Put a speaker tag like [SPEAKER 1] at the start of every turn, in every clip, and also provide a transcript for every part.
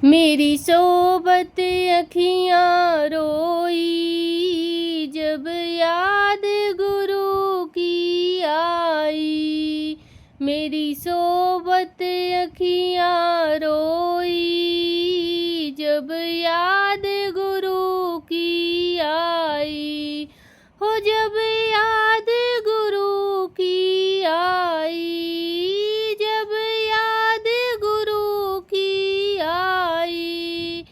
[SPEAKER 1] मेरी सोबत अखियाँ रोई जब याद गुरु की आई। मेरी सोबत अखियाँ रोई जब याद गुरु की आई। हो जब याद गुरु की आई, जब याद गुरु की आई।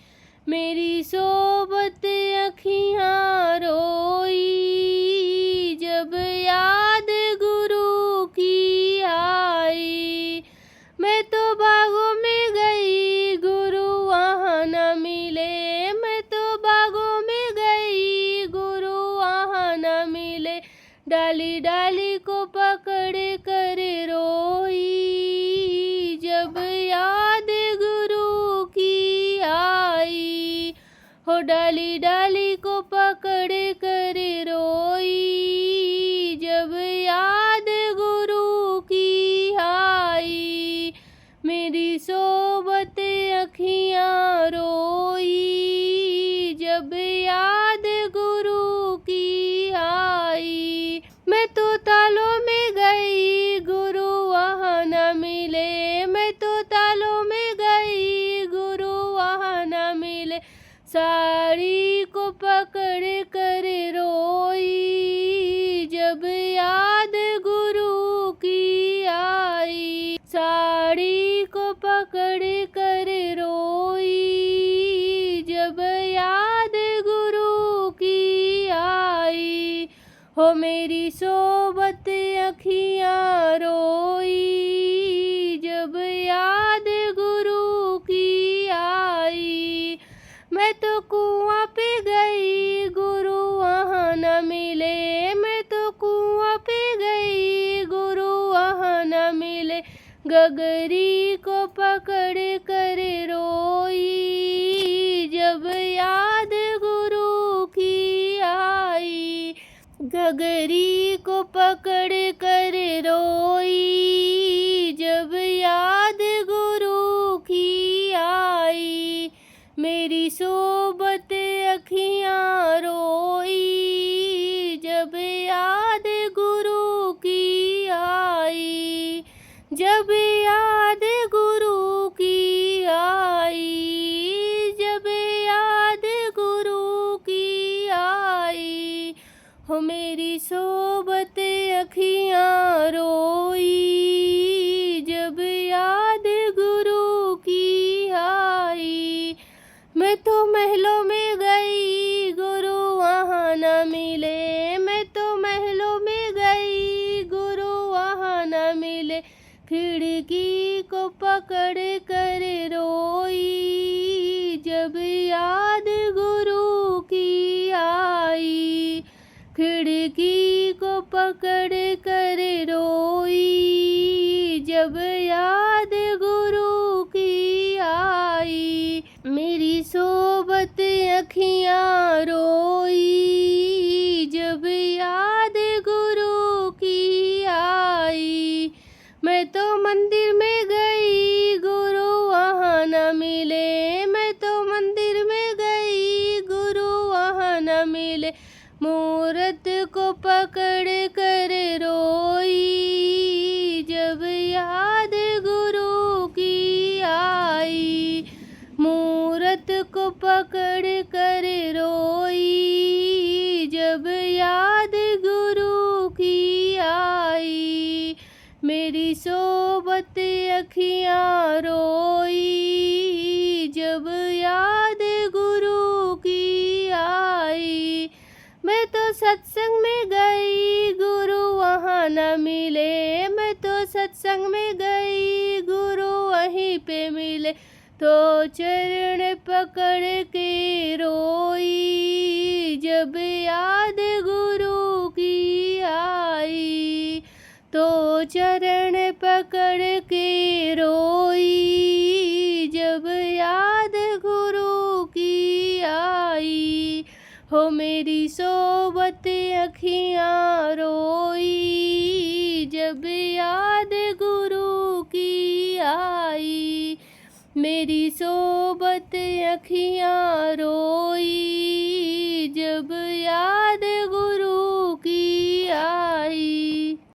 [SPEAKER 1] मेरी सोबत अखियाँ रोई जब याद गुरु की आई। मैं तो बागों में गई गुरु वहाँ न मिले। मैं तो बागों में गई गुरु वहाँ न मिले। डाली डाली को पकड़ कर रोई जब याद गुरु की आई। हो डाली डाली को पकड़ कर रोई जब याद गुरु की आई। मेरी सोबत अखियाँ रोई जब याद गुरु की आई। मैं तो तालों में गई गुरु वहाँ न मिले। मैं तो तालों में गई गुरु वहाँ न मिले। साड़ी को पकड़ कर रोई जब याद गुरु की आई। साड़ी को पकड़ कर रोई जब याद गुरु की आई। हो मेरी सोबत अखियाँ रोई जब याद गुरु की आई। मैं तो कुआं पे गई गुरु वहाँ न मिले। मैं तो कुआं पे गई गुरु वहाँ न मिले। गगरी को पकड़ कर रोई जब याद गुरु की आई। गगरी को पकड़ कर रोई जब याद गुरु की आई। मेरी सोबत अखियाँ रोई जब याद गुरु की आई। जब याद गुरु की आई, जब याद गुरु की आई। हो मेरी सोबत अखियाँ रोई जब याद गुरु की आई। मैं तो महलों में गई गुरु वहाँ न मिले। मैं तो महलों में गई गुरु वहाँ न मिले। खिड़की को पकड़ कर रोई जब याद गुरु की आई। खिड़की को पकड़ कर रोई जब याद गुरु की आई। मेरी सोबत अखियाँ रोई जब याद गुरु की आई। मैं तो मंदिर में गई गुरु वहाँ न मिले। मैं तो मंदिर में गई गुरु वहाँ न मिले। मूरत को पकड़ कर रोई जब याद गुरु की आई। मूरत को पकड़ कर रोई जब याद गुरु की आई। मेरी सोबत अखियाँ रोई जब याद गुरु की आई। मैं तो सत्संग में गई गुरु वहाँ न मिले। मैं तो सत्संग में गई गुरु वहीं पे मिले। तो चरण पकड़ के रोई जब याद गुरु की आई। तो चरण पकड़ के रोई जब याद गुरु की आई। हो मेरी सोबत अखियाँ रोई जब याद गुरु की आई। मेरी सोबत अखियाँ रोई।